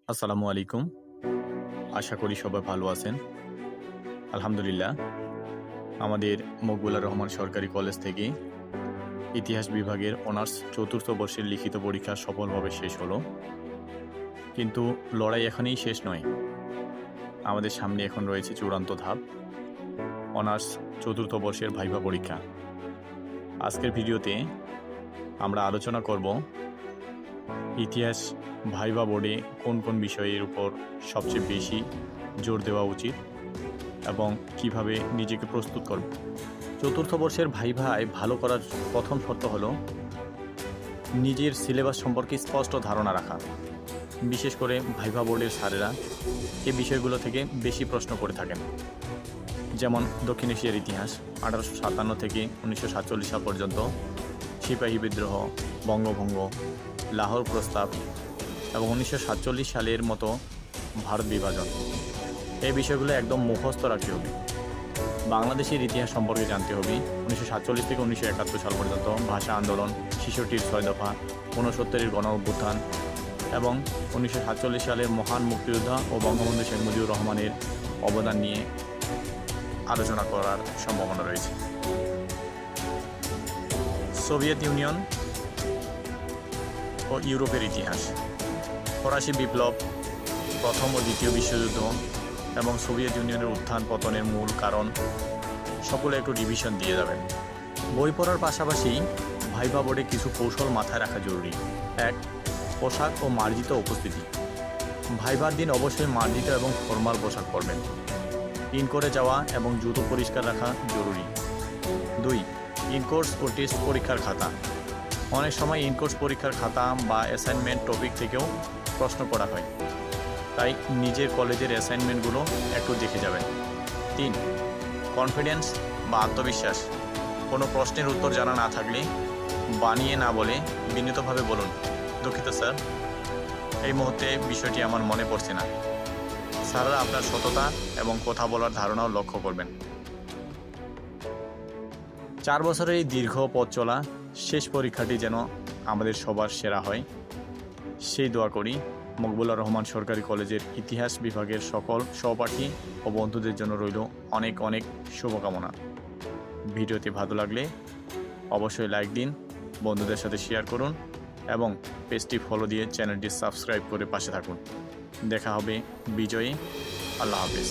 আসসালামু আলাইকুম। আশা করি সবাই ভালো আছেন। আলহামদুলিল্লাহ, আমাদের মকবুলার রহমান সরকারি কলেজ থেকে ইতিহাস বিভাগের অনার্স চতুর্থ বর্ষের লিখিত পরীক্ষা সফলভাবে শেষ হলো। কিন্তু লড়াই এখানেই শেষ নয়। আমাদের সামনে এখন রয়েছে চূড়ান্ত ধাপ, অনার্স চতুর্থ বর্ষের ভাইভা পরীক্ষা। আজকের ভিডিওতে আমরা আলোচনা করব ইতিহাস ভাইভা বোর্ডে কোন কোন বিষয়ের উপর সবচেয়ে বেশি জোর দেওয়া উচিত এবং কিভাবে নিজেকে প্রস্তুত করব। চতুর্থ বর্ষের ভাইভায় ভালো করার প্রথম শর্ত হলো নিজের সিলেবাস সম্পর্কে স্পষ্ট ধারণা রাখা। বিশেষ করে ভাইভা বোর্ডের স্যারেরা এই বিষয়গুলো থেকে বেশি প্রশ্ন করে থাকেন। যেমন দক্ষিণ এশিয়ার ইতিহাস 1857 থেকে 1947 সাল পর্যন্ত, সিপাহী বিদ্রোহ, বঙ্গভঙ্গ, লাহোর প্রস্তাব এবং 1947 সালের মতো ভারত বিভাজন। এই বিষয়গুলো একদম মুখস্থ রাখতে হবে। বাংলাদেশের ইতিহাস সম্পর্কে জানতে হবে 1947 থেকে 1971 সাল পর্যন্ত, ভাষা আন্দোলন, 66-র 6 দফা, 69-এর গণ অভ্যুত্থান এবং 1947 সালের মহান মুক্তিযোদ্ধা ও বঙ্গবন্ধু শেখ মুজিবুর রহমানের অবদান নিয়ে আলোচনা করার সম্ভাবনা রয়েছে। সোভিয়েত ইউনিয়ন ও ইউরোপের ইতিহাস, ফরাসি বিপ্লব, প্রথম ও দ্বিতীয় বিশ্বযুদ্ধ এবং সোভিয়েত ইউনিয়নের উত্থান পতনের মূল কারণ সকলে একটু রিভিশন দিয়ে যাবেন। বই পড়ার পাশাপাশি ভাইভা বোর্ডে কিছু কৌশল মাথায় রাখা জরুরি। 1. পোশাক ও মার্জিত উপস্থিতি। ভাইভার দিন অবশ্যই মার্জিত এবং ফর্মাল পোশাক পরবেন। ইন করে যাওয়া এবং জুতো পরিষ্কার রাখা জরুরি। 2. ইনকোর্স ও টেস্ট পরীক্ষার খাতা। অনেক সময় ইনকোর্স পরীক্ষার খাতা বা অ্যাসাইনমেন্ট টপিক থেকেও প্রশ্ন করা হয়, তাই নিজের কলেজের অ্যাসাইনমেন্টগুলো একটু দেখে যাবেন। 3. কনফিডেন্স বা আত্মবিশ্বাস। কোনো প্রশ্নের উত্তর জানা না থাকলে বানিয়ে না বলে বিনীতভাবে বলুন, দুঃখিত স্যার, এই মুহূর্তে বিষয়টি আমার মনে পড়ছে না। স্যাররা আপনার সততা এবং কথা বলার ধারণাও লক্ষ্য করবেন। 4 বছরের এই দীর্ঘ পথ চলা শেষ পরীক্ষাটি যেন আমাদের সবার সেরা হয়, সেই দোয়া করি। মকবুলার রহমান সরকারি কলেজের ইতিহাস বিভাগের সকল সহপাঠী ও বন্ধুদের জন্য রইল অনেক অনেক শুভকামনা। ভিডিওটি ভালো লাগলে অবশ্যই লাইক দিন, বন্ধুদের সাথে শেয়ার করুন এবং পেজটি ফলো দিয়ে চ্যানেলটি সাবস্ক্রাইব করে পাশে থাকুন। দেখা হবে বিজয়ী। আল্লাহ হাফেজ।